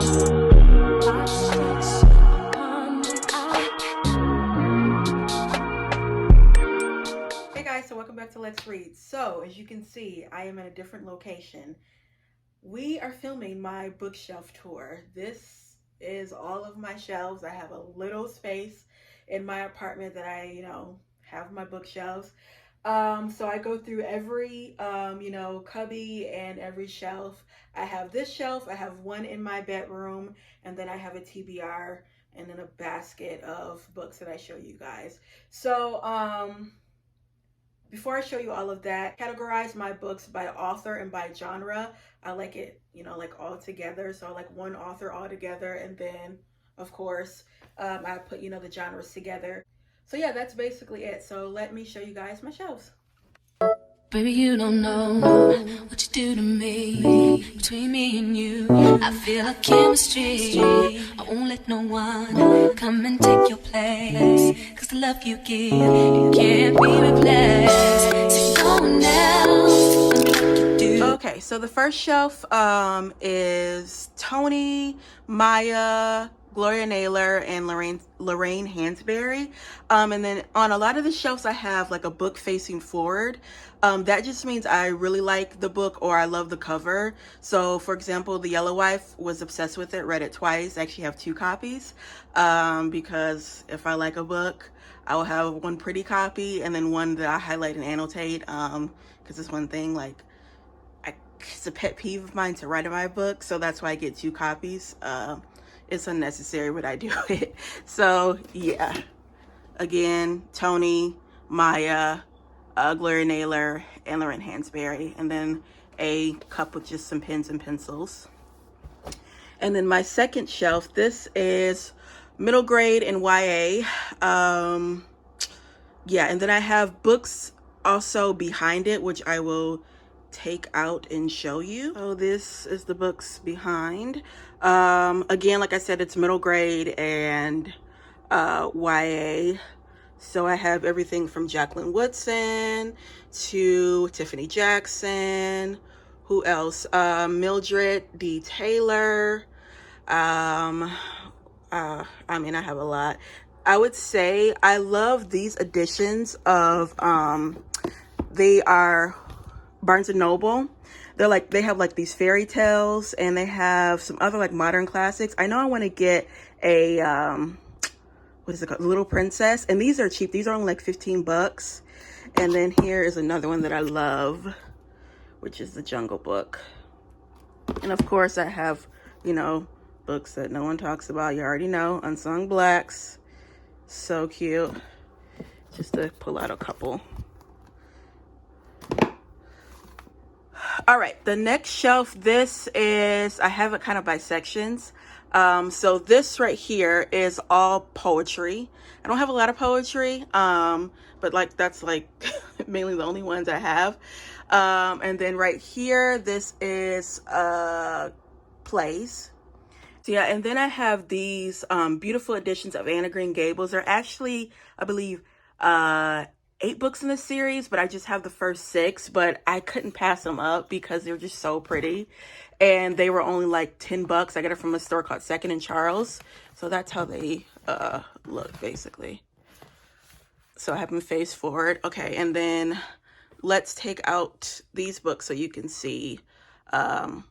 Hey guys, so welcome back to Let's Read. So as you can see, I am in a different location. We are filming my bookshelf tour. This is all of my shelves. I have a little space in my apartment that I, have my bookshelves. So I go through every, cubby and every shelf. I have this shelf, I have one in my bedroom, and then I have a TBR and then a basket of books that I show you guys. So, before I show you all of that, categorize my books by author and by genre. I like it, like all together. So I like one author all together. And then, of course, I put, the genres together. So yeah, that's basically it. So let me show you guys my shelves. Baby, you don't know what you do to me. Between me and you, I feel a chemistry. I won't let no one come and take your place. Cause the love you give, it can't be replaced. So no one else can do like you do. Okay, so the first shelf is Tony, Maya, Gloria Naylor, and Lorraine Hansberry. And then on a lot of the shelves I have like a book facing forward. That just means I really like the book or I love the cover. So for example, The Yellow Wife, was obsessed with it, read it twice. I actually have 2 copies because if I like a book, I will have one pretty copy and then one that I highlight and annotate because it's one thing like it's a pet peeve of mine to write in my book, so that's why I get 2 copies. It's unnecessary, but I do it. So yeah, again, Tony, Maya, Gloria Naylor, and Lorraine Hansberry, and then a cup with just some pens and pencils. And then my second shelf, this is middle grade and YA. Yeah, and then I have books also behind it, which I will take out and show you. So this is the books behind. Again, like I said, it's middle grade and YA. So I have everything from Jacqueline Woodson to Tiffany Jackson. Who else? Mildred D. Taylor. I have a lot. I would say I love these editions of they are Barnes and Noble. They have like these fairy tales and they have some other like modern classics. I know I want to get a what is it called, Little Princess, and these are cheap. These are only like 15 bucks. And then here is another one that I love, which is The Jungle Book. And of course I have, books that no one talks about. You already know, Unsung Blacks. So cute. Just to pull out a couple. All right, the next shelf, this is, I have it kind of by sections. So this right here is all poetry. I don't have a lot of poetry, but like that's like mainly the only ones I have. And then right here, this is plays. So yeah, and then I have these beautiful editions of Anne of Green Gables. They're actually, I believe, 8 books in the series, but I just have the first 6, but I couldn't pass them up because they were just so pretty. And they were only like 10 bucks. I got it from a store called Second and Charles. So that's how they look basically. So I have them face forward. Okay, and then let's take out these books so you can see the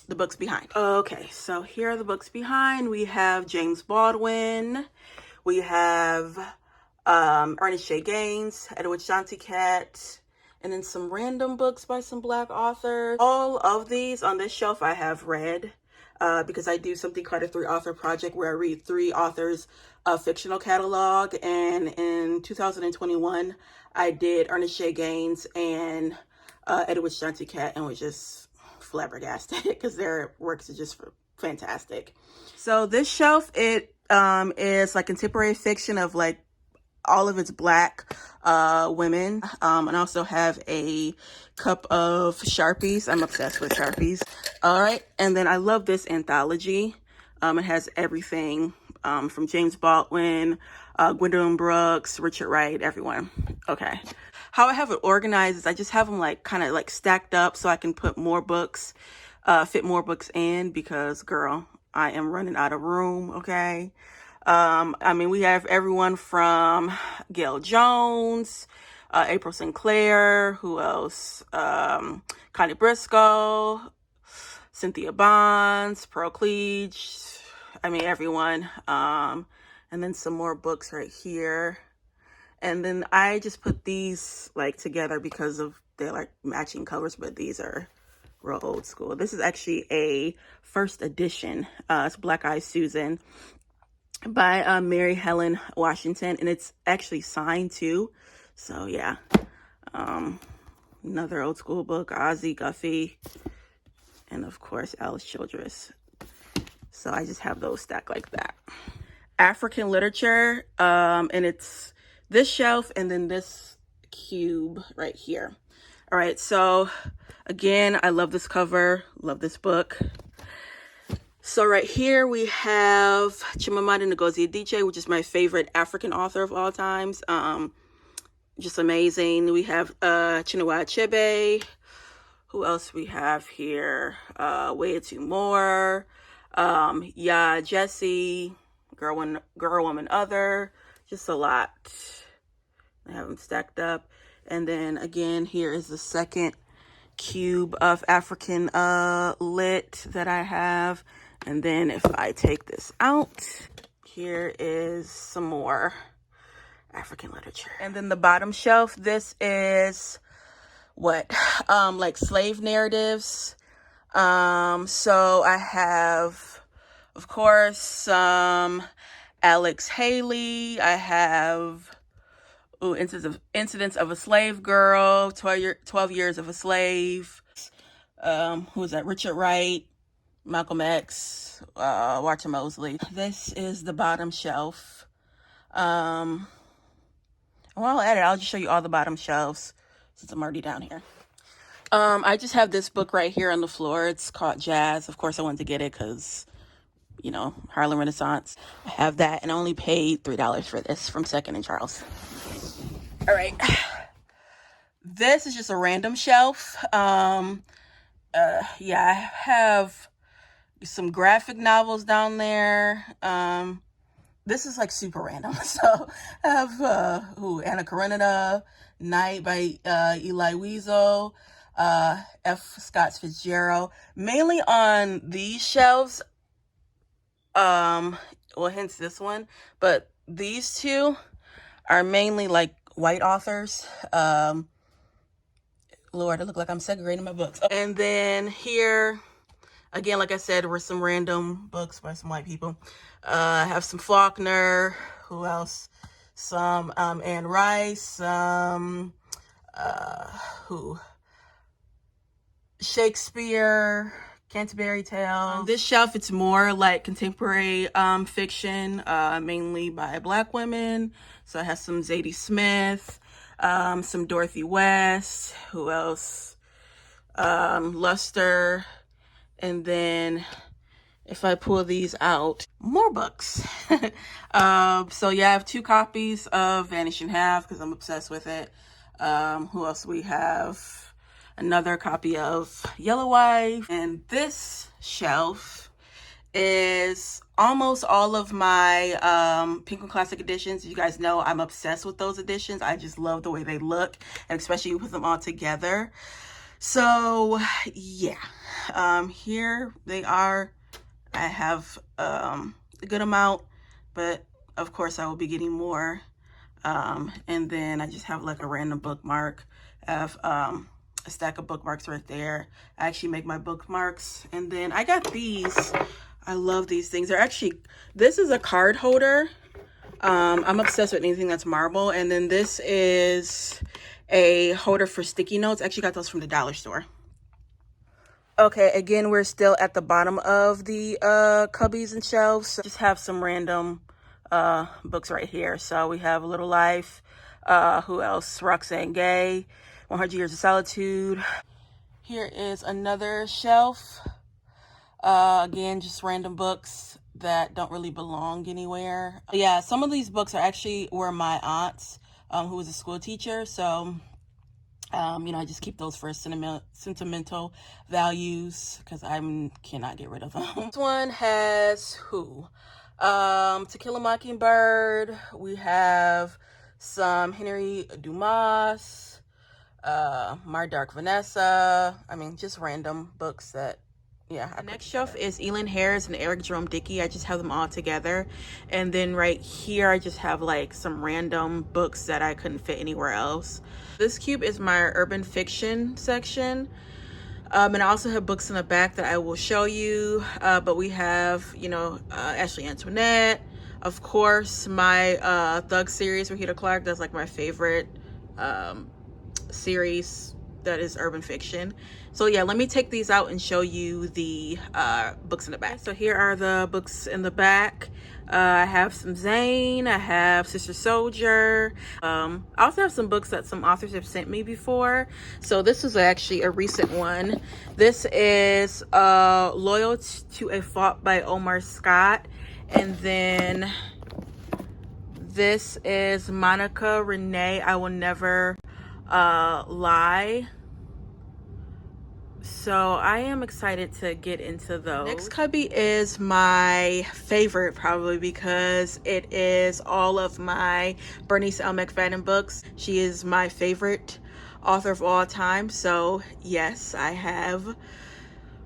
books behind. Okay, so here are the books behind. We have James Baldwin. We have Ernest J. Gaines, Edward Cat, and then some random books by some Black authors. All of these on this shelf I have read because I do something called a 3-author project where I read 3 authors' fictional catalog. And in 2021, I did Ernest J. Gaines and Edward Cat, and was just flabbergasted because their works are just fantastic. So this shelf, it is like contemporary fiction of like all of its Black women, and also have a cup of Sharpies. I'm obsessed with Sharpies. All right, and then I love this anthology. It has everything from James Baldwin, Gwendolyn Brooks, Richard Wright, everyone. Okay, how I have it organized is I just have them like kind of like stacked up so I can put more books, fit more books in, because girl, I am running out of room, okay? I mean, we have everyone from Gail Jones, April Sinclair, who else? Connie Briscoe, Cynthia Bonds, Pearl Cleage, I mean, everyone. And then some more books right here. And then I just put these like together because of they're like matching colors, but these are real old school. This is actually a first edition. It's Black Eyed Susan by Mary Helen Washington, and it's actually signed too. So yeah, another old school book, Ozzie Guffey, and of course Alice Childress. So I just have those stacked like that. African literature, and it's this shelf and then this cube right here. All right, so again, I love this cover, love this book. So right here we have Chimamanda Ngozi Adichie, which is my favorite African author of all times. Just amazing. We have Chinua Achebe. Who else we have here? Way Too More. Yeah, Jesse. Girl, Woman, Other. Just a lot. I have them stacked up. And then again, here is the second cube of African lit that I have. And then if I take this out, here is some more African literature. And then the bottom shelf, this is what? Like slave narratives. So I have, of course, Alex Haley. I have Incidents of a Slave Girl, 12 Years of a Slave. Who is that? Richard Wright, Malcolm X, Walter Mosley. This is the bottom shelf. While at it, I'll just show you all the bottom shelves since I'm already down here. I just have this book right here on the floor. It's called Jazz. Of course, I wanted to get it because, you know, Harlem Renaissance. I have that, and I only paid $3 for this from Second and Charles. All right. This is just a random shelf. Yeah, I have some graphic novels down there. This is like super random. So I have Anna Karenina, Night by Eli Wiesel, F. Scott Fitzgerald. Mainly on these shelves, well, hence this one, but these two are mainly like white authors. Lord, I look like I'm segregating my books. And then here, again, like I said, were some random books by some white people. I have some Faulkner. Who else? Some Anne Rice. Shakespeare. Canterbury Tales. This shelf, it's more like contemporary fiction, mainly by Black women. So it has some Zadie Smith, some Dorothy West. Who else? Luster. And then if I pull these out, more books. So yeah, I have 2 copies of Vanish in Half because I'm obsessed with it. Who else we have? Another copy of Yellow Wife. And this shelf is almost all of my Penguin Classic editions. You guys know I'm obsessed with those editions. I just love the way they look, and especially with them all together. So yeah, here they are. I have a good amount, but of course I will be getting more. And then I just have like a random bookmark. I have a stack of bookmarks right there. I actually make my bookmarks. And then I got these. I love these things. They're actually, this is a card holder. I'm obsessed with anything that's marble. And then this is a holder for sticky notes. I actually got those from the dollar store. Okay, again, we're still at the bottom of the cubbies and shelves. So just have some random books right here. So we have A Little Life. Who else? Roxane Gay. 100 Years of Solitude. Here is another shelf. Again, just random books that don't really belong anywhere. Yeah, some of these books are actually were my aunt's, who was a school teacher. So You know, I just keep those for sentimental values because I cannot get rid of them. This one has who? To Kill a Mockingbird. We have some Henry Dumas, My Dark Vanessa. I mean, just random books that, yeah. The next shelf is Elin Harris and Eric Jerome Dickey. I just have them all together. And then right here, I just have like some random books that I couldn't fit anywhere else. This cube is my urban fiction section. And I also have books in the back that I will show you. But we have, you know, Ashley Antoinette. Of course, my Thug series with Rita Clark. That's like my favorite series that is urban fiction. So yeah, let me take these out and show you the books in the back. So here are the books in the back. I have some Zane, I have Sister Soldier. I also have some books that some authors have sent me before. So this is actually a recent one. This is Loyal to a Fault by Omar Scott. And then this is Monica Renee, I Will Never Lie. So I am excited to get into those. Next cubby is my favorite probably because it is all of my Bernice McFadden books. She is my favorite author of all time. So yes, I have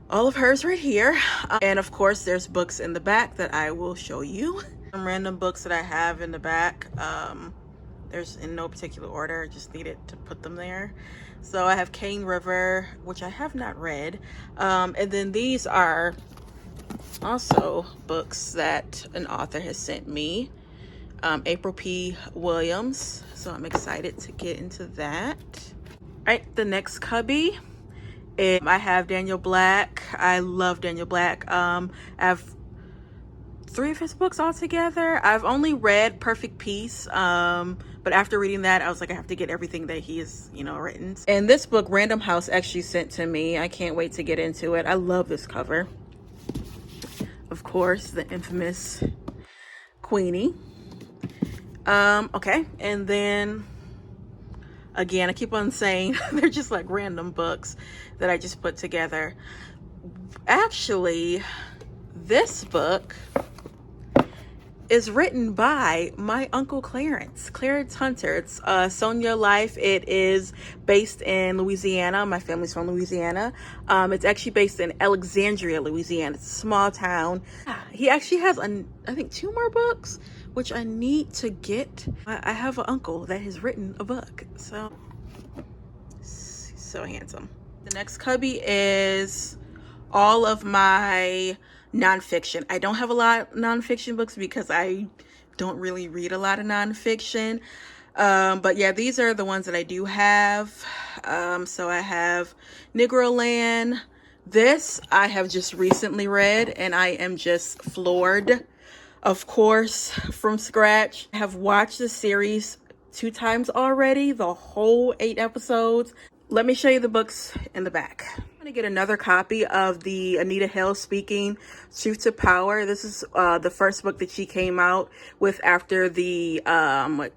all of hers right here. And of course there's books in the back that I will show you. Some random books that I have in the back. There's in no particular order, just needed to put them there. So I have Cane River, which I have not read. And then these are also books that an author has sent me. April P. Williams. So I'm excited to get into that. All right, the next cubby is, I have Daniel Black. I love Daniel Black. I have 3 of his books altogether. I've only read Perfect Peace, but after reading that, I was like, I have to get everything that he has, you know, written. And this book, Random House, actually sent to me. I can't wait to get into it. I love this cover. Of course, the infamous Queenie. Okay, and then again, I keep on saying they're just like random books that I just put together. Actually, this book is written by my uncle Clarence Hunter. It's Sonia Life. It is based in Louisiana. My family's from Louisiana. It's actually based in Alexandria, Louisiana. It's a small town. He actually has, I think, 2 more books, which I need to get. I have an uncle that has written a book. So, he's so handsome. The next cubby is all of my nonfiction. I don't have a lot of nonfiction books because I don't really read a lot of nonfiction. But yeah, these are the ones that I do have. So I have Negroland. This I have just recently read and I am just floored. Of course, from scratch. I have watched the series 2 times already, the whole 8 episodes. Let me show you the books in the back. I'm gonna get another copy of the Anita Hill Speaking Truth to Power. This is the first book that she came out with after the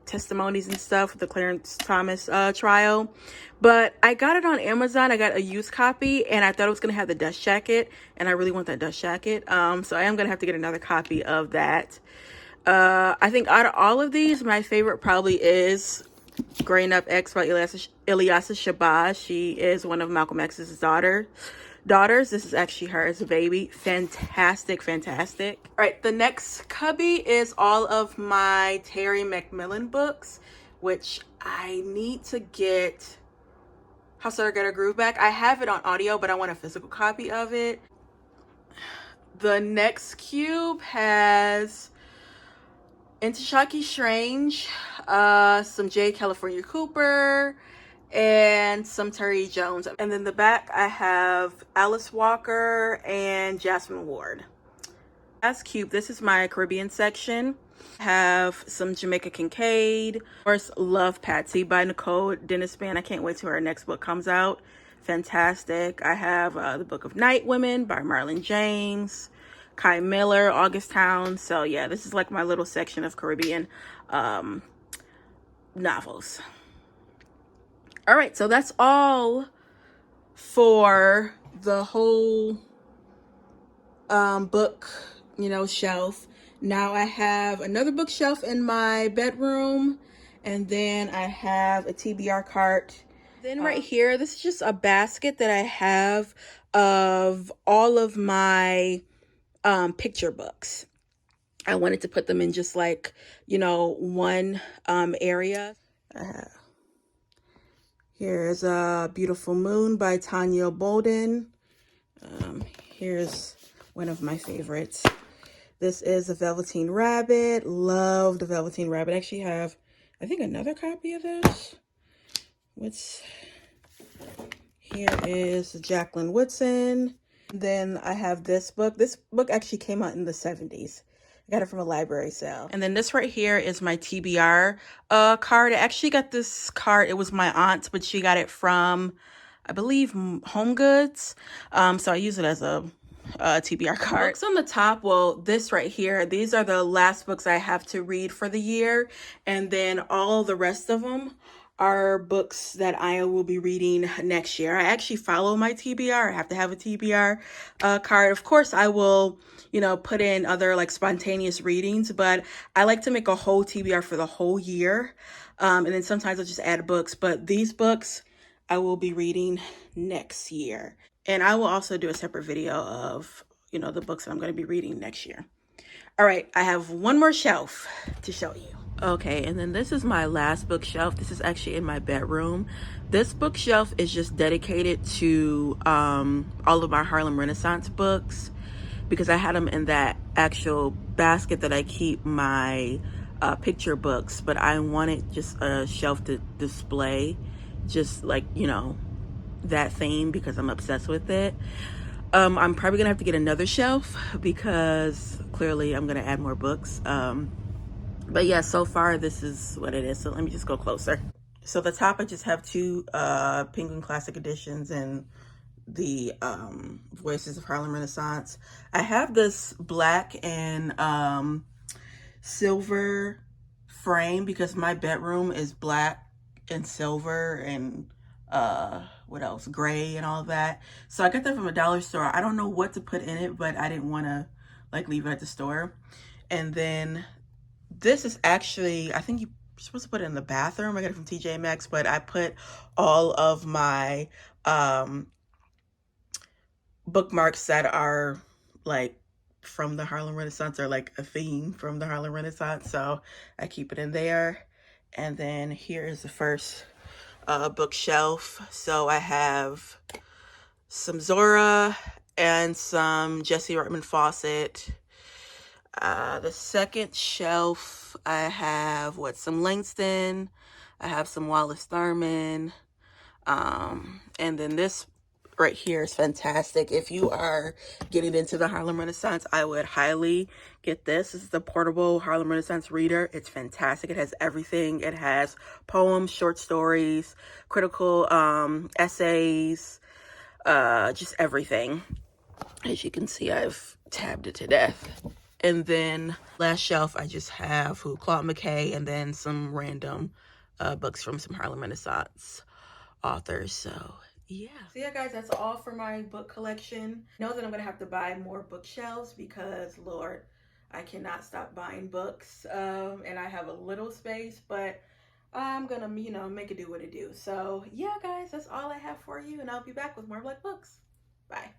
testimonies and stuff, the Clarence Thomas trial. But I got it on Amazon. I got a used copy and I thought it was gonna have the dust jacket, and I really want that dust jacket. So I am gonna have to get another copy of that. I think out of all of these, my favorite probably is Growing Up X by Ilyasah Shabazz. She is one of Malcolm X's daughters. This is actually her as a baby. Fantastic. All right, the next cubby is all of my Terry McMillan books, which I need to get. How Sarah Got Her Groove Back. I have it on audio, but I want a physical copy of it. The next cube has Into Shocky Strange, some J. California Cooper, and some Terry Jones. And then the back, I have Alice Walker and Jasmine Ward. Last cube, this is my Caribbean section. I have some Jamaica Kincaid. Of course, Love Patsy by Nicole Dennispan. I can't wait till her next book comes out. Fantastic. I have the Book of Night Women by Marlon James. Kai Miller, August Town. So yeah, this is like my little section of Caribbean novels. All right, so that's all for the whole book, shelf. Now I have another bookshelf in my bedroom, and then I have a TBR cart. Then right here, this is just a basket that I have of all of my picture books. I wanted to put them in just like, one area. Here's a Beautiful Moon by Tanya Bolden. Here's one of my favorites. This is a Velveteen Rabbit. Love the Velveteen Rabbit. I actually have, I think, another copy of this. Here is Jacqueline Woodson. Then I have this book. This book actually came out in the 70s. I got it from a library sale. And then this right here is my TBR card. I actually got this card. It was my aunt's, but she got it from, I believe, Home Goods. So I use it as a TBR card. Books on the top, well, this right here, these are the last books I have to read for the year. And then all the rest of them are books that I will be reading next year. I actually follow my TBR. I have to have a TBR card. Of course, I will, put in other like spontaneous readings, but I like to make a whole TBR for the whole year. And then sometimes I'll just add books, but these books I will be reading next year. And I will also do a separate video of, the books that I'm going to be reading next year. All right, I have one more shelf to show you. Okay, and then this is my last bookshelf. This is actually in my bedroom. This bookshelf is just dedicated to all of my Harlem Renaissance books, because I had them in that actual basket that I keep my picture books, but I wanted just a shelf to display just like, that theme, because I'm obsessed with it. I'm probably gonna have to get another shelf because clearly I'm gonna add more books. But yeah, so far this is what it is. So let me just go closer. So the top, I just have two Penguin Classic editions and the Voices of Harlem Renaissance. I have this black and silver frame because my bedroom is black and silver and what else, gray and all of that. So I got that from a dollar store. I don't know what to put in it, but I didn't want to like leave it at the store. And then this is actually, I think you're supposed to put it in the bathroom. I got it from TJ Maxx, but I put all of my bookmarks that are like from the Harlem Renaissance, or like a theme from the Harlem Renaissance. So I keep it in there. And then here is the first bookshelf. So I have some Zora and some Jessie Redmond Fawcett. The second shelf, I have some Langston. I have some Wallace Thurman. And then this right here is fantastic. If you are getting into the Harlem Renaissance, I would highly get this. This is the portable Harlem Renaissance reader. It's fantastic. It has everything. It has poems, short stories, critical essays, just everything. As you can see, I've tabbed it to death. And then last shelf, I just have Claude McKay and then some random books from some Harlem Renaissance authors. So yeah. So yeah, guys, that's all for my book collection. Know that I'm gonna have to buy more bookshelves because, Lord, I cannot stop buying books. And I have a little space, but I'm gonna, make it do what it do. So yeah, guys, that's all I have for you, and I'll be back with more Black books. Bye.